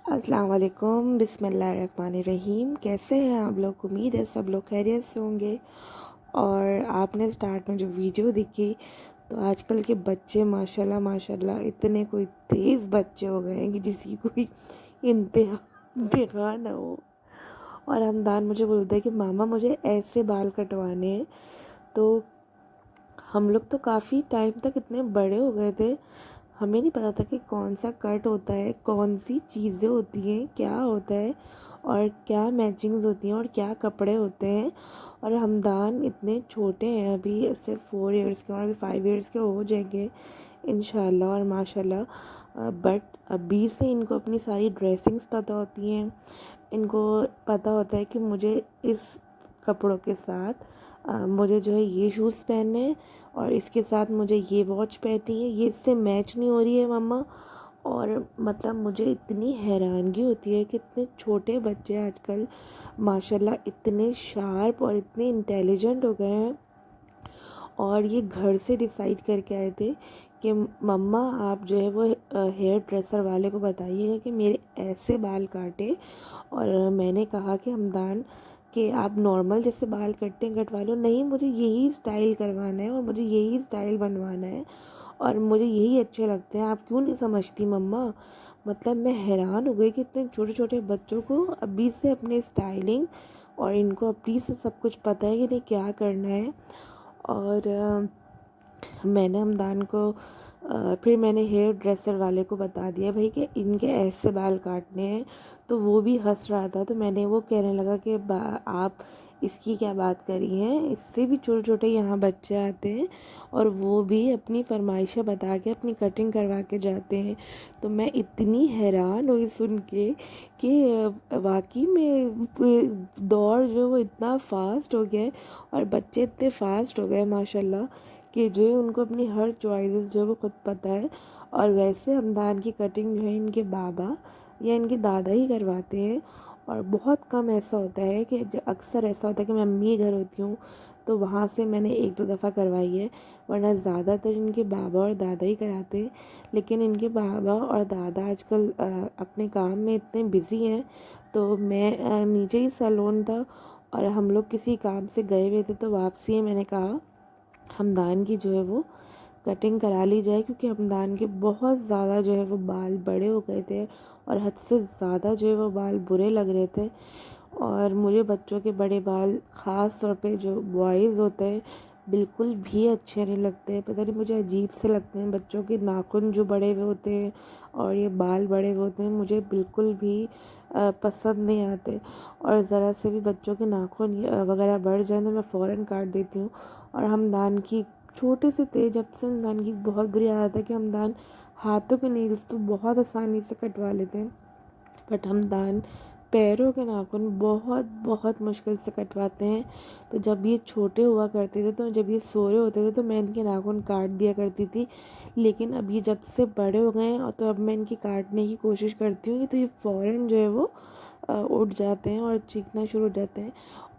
अस्सलाम वालेकुम, बिस्मिल्लाहिर्रहमानिर्रहीम। कैसे हैं आप लोग? उम्मीद है सब लोग खैरियत से होंगे। और आपने स्टार्ट में जो वीडियो देखी, तो आजकल के बच्चे माशाल्लाह माशाल्लाह इतने कोई तेज़ बच्चे हो गए हैं कि जिसकी कोई इंतहा इंतहा ना हो। और हमदान मुझे बोलते हैं कि मामा मुझे ऐसे बाल कटवाने हैं। तो हम लोग तो काफ़ी टाइम तक इतने बड़े हो गए थे, हमें नहीं पता था कि कौन सा कट होता है, कौन सी चीज़ें होती हैं, क्या होता है और क्या मैचिंग्स होती हैं और क्या कपड़े होते हैं। और हमदान इतने छोटे हैं, अभी सिर्फ 4 इयर्स के और अभी 5 इयर्स के हो जाएंगे इंशाल्लाह और माशाल्लाह। बट अभी से इनको अपनी सारी ड्रेसिंग्स पता होती हैं। इनको पता होता है कि मुझे इस कपड़ों के साथ मुझे जो है ये शूज़ पहनने हैं और इसके साथ मुझे ये वॉच पहननी है, ये इससे मैच नहीं हो रही है मम्मा। और मतलब मुझे इतनी हैरानगी होती है कि इतने छोटे बच्चे आजकल माशाल्लाह इतने शार्प और इतने इंटेलिजेंट हो गए हैं। और ये घर से डिसाइड करके आए थे कि मम्मा आप जो है वो हेयर ड्रेसर वाले को बताइएगा कि मेरे ऐसे बाल काटे। और मैंने कहा कि हमदान कि आप नॉर्मल जैसे बाल कटते हैं कटवा लो, नहीं मुझे यही स्टाइल करवाना है और मुझे यही स्टाइल बनवाना है और मुझे यही अच्छे लगते हैं, आप क्यों नहीं समझती मम्मा। मतलब मैं हैरान हो गई कि इतने छोटे छोटे बच्चों को अभी से अपने स्टाइलिंग और इनको अभी से सब कुछ पता है कि नहीं क्या करना है। और मैंने हमदान को फिर मैंने हेयर ड्रेसर वाले को बता दिया भाई कि इनके ऐसे बाल काटने हैं। तो वो भी हंस रहा था, तो मैंने वो कहने लगा कि आप इसकी क्या बात करी हैं, इससे भी छोटे छोटे यहाँ बच्चे आते हैं और वो भी अपनी फरमाइशें बता के अपनी कटिंग करवा के जाते हैं। तो मैं इतनी हैरान हुई सुन के कि वाकई में दौर जो है वो इतना फास्ट हो गया है और बच्चे इतने फास्ट हो गए माशाल्लाह कि जो है उनको अपनी हर चॉइसेस जो है वो खुद पता है। और वैसे हमदान की कटिंग जो है इनके बाबा या इनके दादा ही करवाते हैं। और बहुत कम ऐसा होता है कि अक्सर ऐसा होता है कि मैं अम्मी के घर होती हूँ तो वहाँ से मैंने 1-2 दफ़ा करवाई है, वरना ज़्यादातर इनके बाबा और दादा ही कराते हैं। लेकिन इनके बाबा और दादा आजकल अपने काम में इतने बिज़ी हैं, तो मैं नीचे ही सैलून था और हम लोग किसी काम से गए हुए थे, तो वापसी में मैंने कहा हमदान की जो है वो कटिंग करा ली जाए, क्योंकि हमदान के बहुत ज़्यादा जो है वो बाल बड़े हो गए थे और हद से ज़्यादा जो है वो बाल बुरे लग रहे थे। और मुझे बच्चों के बड़े बाल ख़ास तौर पे जो बॉयज़ होते हैं बिल्कुल भी अच्छे नहीं लगते, पता नहीं मुझे अजीब से लगते हैं। बच्चों के नाखून जो बड़े हुए होते हैं और ये बाल बड़े हुए होते हैं मुझे बिल्कुल भी पसंद नहीं आते। और ज़रा से भी बच्चों के नाखून वगैरह बढ़ जाए तो मैं फ़ौरन काट देती हूँ। और हमदान की छोटे से थे जब से हमदान की बहुत बुरी आदत है कि हमदान हाथों के नेल्स तो बहुत आसानी से कटवा लेते हैं, बट हमदान पैरों के नाखून बहुत बहुत मुश्किल से कटवाते हैं। तो जब ये छोटे हुआ करते थे, तो जब ये सो रहे होते थे तो मैं इनके नाखून काट दिया करती थी। लेकिन अब ये जब से बड़े हो गए हैं और तो अब मैं इनकी काटने की कोशिश करती हूँ तो ये फ़ौरन जो है वो उठ जाते हैं और चीखना शुरू हो जाते हैं।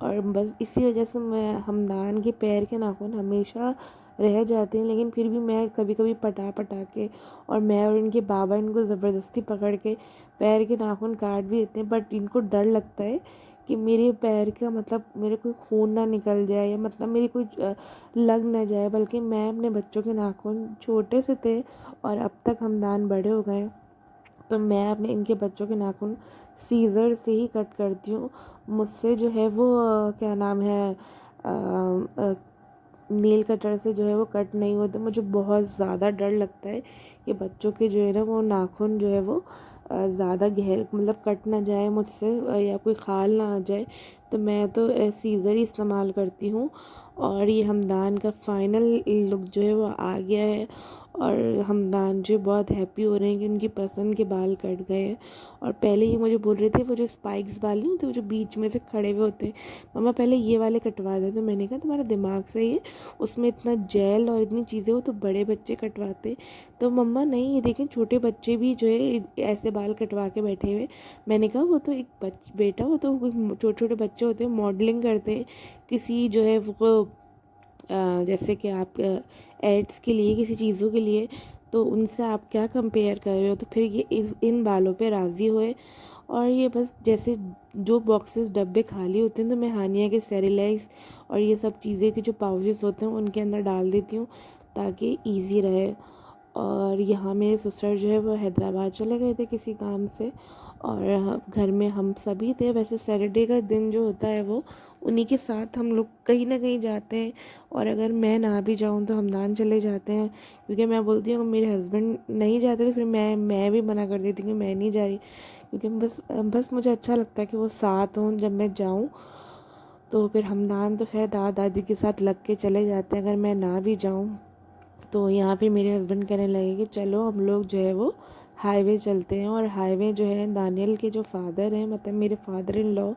और बस इसी वजह से मैं हमदान के पैर के नाखून हमेशा रह जाते हैं, लेकिन फिर भी मैं कभी कभी पटा पटा के और मैं और इनके बाबा इनको ज़बरदस्ती पकड़ के पैर के नाखून काट भी देते हैं। बट इनको डर लगता है कि मेरे पैर का मतलब मेरे कोई खून ना निकल जाए या मतलब मेरी कोई लग ना जाए। बल्कि मैं अपने बच्चों के नाखून छोटे से थे और अब तक हमदान बड़े हो गए, तो मैं अपने इनके बच्चों के नाखून सीज़र से ही कट करती हूँ। मुझसे जो है वो क्या नाम है नेल कटर से जो है वो कट नहीं होते। मुझे बहुत ज़्यादा डर लगता है कि बच्चों के जो है ना वो नाखून जो है वो ज़्यादा गहर मतलब कट ना जाए मुझसे या कोई खाल ना आ जाए। तो मैं तो सीज़र ही इस्तेमाल करती हूँ। और ये हमदान का फ़ाइनल लुक जो है वो आ गया है और हमदान जो बहुत हैप्पी हो रहे हैं कि उनकी पसंद के बाल कट गए हैं। और पहले ये मुझे बोल रहे थे वो जो स्पाइक्स बाल नहीं होते वो जो बीच में से खड़े हुए होते हैं, मम्मा पहले ये वाले कटवा दे। तो मैंने कहा तुम्हारा दिमाग सही है, उसमें इतना जेल और इतनी चीज़ें हो तो बड़े बच्चे कटवाते। तो मम्मा नहीं, ये देखें छोटे बच्चे भी जो है ऐसे बाल कटवा के बैठे हुए। मैंने कहा वो तो एक बेटा वो तो छोटे छोटे बच्चे होते हैं मॉडलिंग करते हैं किसी जो है वो जैसे कि आप एड्स के लिए किसी चीज़ों के लिए। तो उनसे आप क्या कंपेयर कर रहे हो। तो फिर ये इन बालों पे राज़ी हुए और ये बस जैसे जो बॉक्सेस डब्बे खाली होते हैं तो मैं हानिया के सेरेलैक्स और ये सब चीज़ें के जो पाउचेस होते हैं उनके अंदर डाल देती हूँ ताकि ईज़ी रहे। और यहाँ मेरे सिस्टर जो है वो हैदराबाद चले गए थे किसी काम से और घर में हम सभी थे। वैसे सैटरडे का दिन जो होता है वो उन्हीं के साथ हम लोग कहीं ना कहीं जाते हैं और अगर मैं ना भी जाऊँ तो हमदान चले जाते हैं, क्योंकि मैं बोलती हूँ मेरे हस्बैंड नहीं जाते तो फिर मैं भी मना कर देती हूँ कि मैं नहीं जा रही, क्योंकि बस मुझे अच्छा लगता है कि वो साथ हों जब मैं जाऊँ। तो फिर हमदान तो खैर दादा दादी के साथ लग के चले जाते हैं अगर मैं ना भी जाऊँ। तो यहाँ पे मेरे हस्बैंड कहने लगे कि चलो हम लोग जो है वो हाईवे चलते हैं। और हाईवे जो है दानियल के जो फादर हैं मतलब मेरे फादर इन लॉ,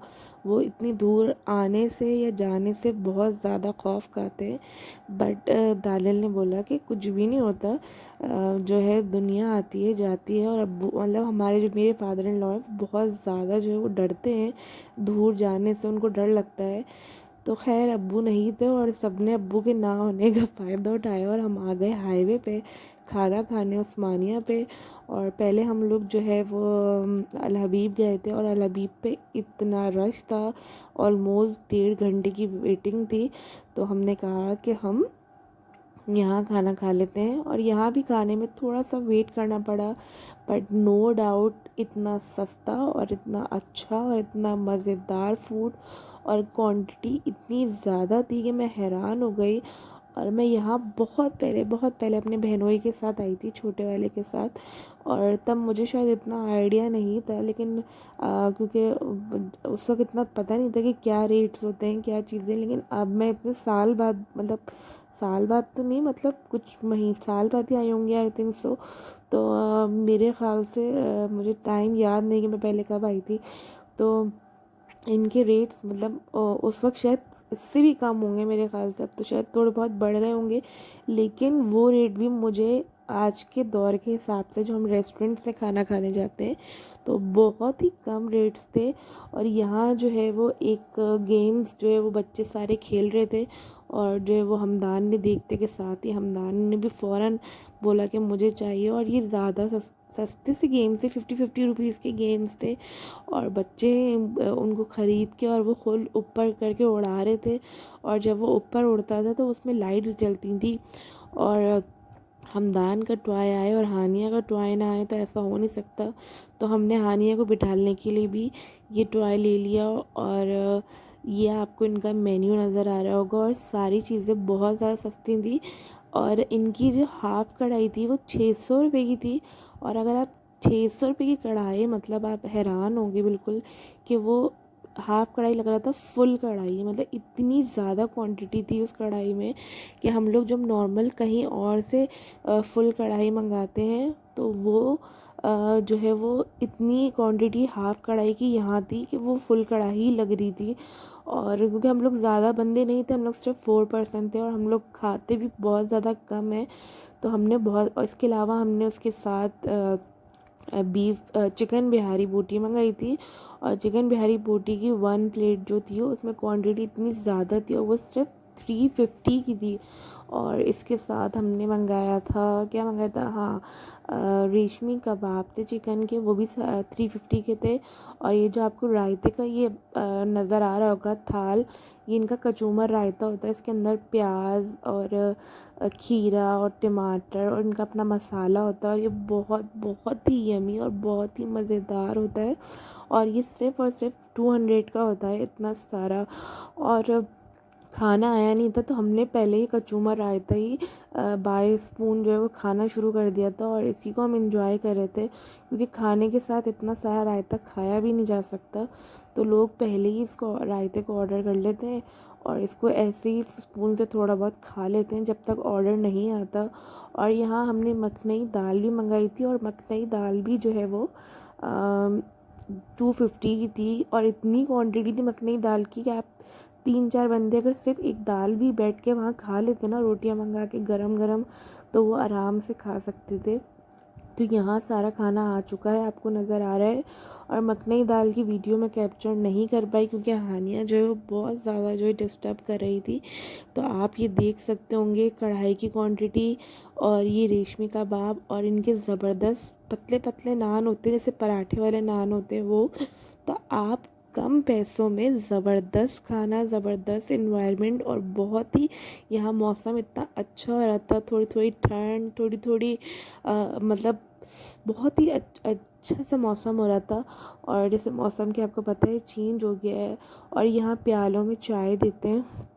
वो इतनी दूर आने से या जाने से बहुत ज़्यादा खौफ खाते हैं। बट दानियल ने बोला कि कुछ भी नहीं होता, जो है दुनिया आती है जाती है। और अब्बू मतलब हमारे जो मेरे फादर इन लॉ है बहुत ज़्यादा जो है वो डरते हैं दूर जाने से, उनको डर लगता है। तो खैर अब्बू नहीं थे और सबने अब्बू के ना होने का फ़ायदा उठाया और हम आ गए हाईवे पे खाना खाने उस्मानिया पे। और पहले हम लोग जो है वो अल हबीब गए थे और अल हबीब पे इतना रश था, ऑलमोस्ट 1.5 घंटे की वेटिंग थी। तो हमने कहा कि हम यहाँ खाना खा लेते हैं और यहाँ भी खाने में थोड़ा सा वेट करना पड़ा, बट नो डाउट इतना सस्ता और इतना अच्छा और इतना मज़ेदार फूड और क्वांटिटी इतनी ज़्यादा थी कि मैं हैरान हो गई। और मैं यहाँ बहुत पहले अपने बहनोई के साथ आई थी, छोटे वाले के साथ, और तब मुझे शायद इतना आइडिया नहीं था, लेकिन क्योंकि उस वक्त इतना पता नहीं था कि क्या रेट्स होते हैं क्या चीज़ें। लेकिन अब मैं इतने साल बाद, मतलब साल बाद तो नहीं, मतलब कुछ साल बाद ही आई होंगी आई थिंक सो। तो मेरे ख़्याल से मुझे टाइम याद नहीं कि मैं पहले कब आई थी। तो इनके रेट्स मतलब उस वक्त शायद इससे भी कम होंगे मेरे ख्याल से, अब तो शायद थोड़े बहुत बढ़ गए होंगे, लेकिन वो रेट भी मुझे आज के दौर के हिसाब से जो हम रेस्टोरेंट्स में खाना खाने जाते हैं तो बहुत ही कम रेट्स थे। और यहाँ जो है वो एक गेम्स जो है वो बच्चे सारे खेल रहे थे और जो है वो हमदान ने देखते के साथ ही हमदान ने भी फ़ौरन बोला कि मुझे चाहिए। और ये ज़्यादा सस्ते से गेम्स थे, 50-50 रुपीज़ के गेम्स थे और बच्चे उनको ख़रीद के और वो खुद ऊपर करके उड़ा रहे थे। और जब वो ऊपर उड़ता था तो उसमें लाइट्स जलती थी। और हमदान का टॉय आए और हानिया का टॉय ना आए तो ऐसा हो नहीं सकता। तो हमने हानिया को बिठाने के लिए भी ये टॉय ले लिया। और ये आपको इनका मेन्यू नज़र आ रहा होगा और सारी चीज़ें बहुत ज़्यादा सस्ती थी। और इनकी जो हाफ़ कढ़ाई थी वो 600 रुपये की थी। और अगर आप 600 रुपये की कढ़ाई, मतलब आप हैरान होंगे बिल्कुल कि वो हाफ़ कढ़ाई लग रहा था फुल कढ़ाई, मतलब इतनी ज़्यादा क्वांटिटी थी उस कढ़ाई में कि हम लोग जब नॉर्मल कहीं और से फुल कढ़ाई मंगाते हैं तो वो जो है वो इतनी क्वांटिटी हाफ़ कढ़ाई की यहाँ थी कि वो फुल कढ़ाई लग रही थी। और क्योंकि हम लोग ज़्यादा बंदे नहीं थे, हम लोग सिर्फ 4% थे और हम लोग खाते भी बहुत ज़्यादा कम है, तो हमने बहुत, और इसके अलावा हमने उसके साथ चिकन बिहारी बोटी मंगाई थी। और चिकन बिहारी बोटी की 1 प्लेट जो थी उसमें क्वांटिटी इतनी ज़्यादा थी और वो सिर्फ 350 की थी। और इसके साथ हमने मंगाया था, क्या मंगाया था, हाँ, रेशमी कबाब थे चिकन के, वो भी 350 के थे। और ये जो आपको रायते का ये नज़र आ रहा होगा थाल, ये इनका कचूमर रायता होता है। इसके अंदर प्याज और खीरा और टमाटर और इनका अपना मसाला होता है और ये बहुत बहुत ही यमी और बहुत ही मज़ेदार होता है। और ये सिर्फ़ और सिर्फ 200 का होता है, इतना सारा। और खाना आया नहीं था तो हमने पहले ही कचूमर रायता ही बाय स्पून जो है वो खाना शुरू कर दिया था और इसी को हम इंजॉय कर रहे थे, क्योंकि खाने के साथ इतना सारा रायता खाया भी नहीं जा सकता। तो लोग पहले ही इसको रायते को ऑर्डर कर लेते हैं और इसको ऐसे ही स्पून से थोड़ा बहुत खा लेते हैं जब तक ऑर्डर नहीं आता। और यहाँ हमने मखनई दाल भी मंगाई थी और मखनई दाल भी जो है वो 250 की थी। और इतनी क्वांटिटी थी मखनई दाल की कि आप 3-4 बंदे अगर सिर्फ एक दाल भी बैठ के वहाँ खा लेते ना रोटियां मंगा के गरम गरम, तो वो आराम से खा सकते थे। तो यहाँ सारा खाना आ चुका है, आपको नज़र आ रहा है। और मखनी दाल की वीडियो मैं कैप्चर नहीं कर पाई क्योंकि हानिया जो है वो बहुत ज़्यादा जो है डिस्टर्ब कर रही थी। तो आप ये देख सकते होंगे कढ़ाई की क्वांटिटी, और ये रेशमी कबाब, और इनके ज़बरदस्त पतले पतले नान होते हैं, जैसे पराठे वाले नान होते हैं वो। तो आप कम पैसों में ज़बरदस्त खाना, ज़बरदस्त इन्वायरमेंट, और बहुत ही यहाँ मौसम इतना अच्छा हो रहा था, थोड़ी थोड़ी ठंड, थोड़ी थोड़ी मतलब बहुत ही अच्छा सा मौसम हो रहा था। और जैसे मौसम के आपको पता है चेंज हो गया है, और यहाँ प्यालों में चाय देते हैं।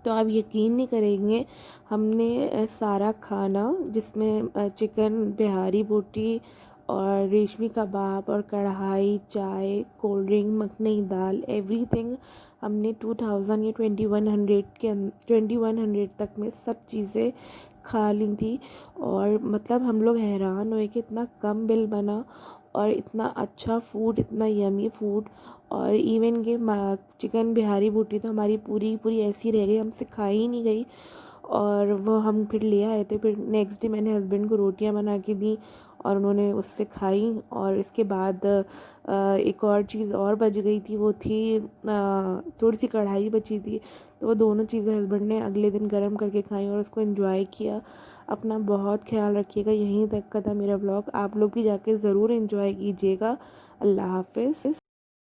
तो आप यकीन नहीं करेंगे, हमने सारा खाना जिसमें चिकन बिहारी बोटी और रेशमी कबाब और कढ़ाई, चाय, कोल्ड ड्रिंक, मखनी दाल, एवरीथिंग हमने 2000 या 2100 के 2100 तक में सब चीज़ें खा ली थी। और मतलब हम लोग हैरान हुए कि इतना कम बिल बना और इतना अच्छा फूड, इतना यमी फूड। और इवन के चिकन बिहारी बोटी तो हमारी पूरी पूरी ऐसी रह गई, हमसे खाई ही नहीं गई। और वो हम फिर ले आए थे। फिर नेक्स्ट डे मैंने हस्बैंड को रोटियां बना के दी और उन्होंने उससे खाई। और इसके बाद एक और चीज़ और बच गई थी, वो थी थोड़ी सी कढ़ाई बची थी। तो वो दोनों चीज़ें हस्बैंड ने अगले दिन गर्म करके खाई और उसको एंजॉय किया। अपना बहुत ख्याल रखिएगा। यहीं तक का था मेरा ब्लॉग, आप लोग भी जाके ज़रूर एंजॉय कीजिएगा। अल्लाह हाफिज़।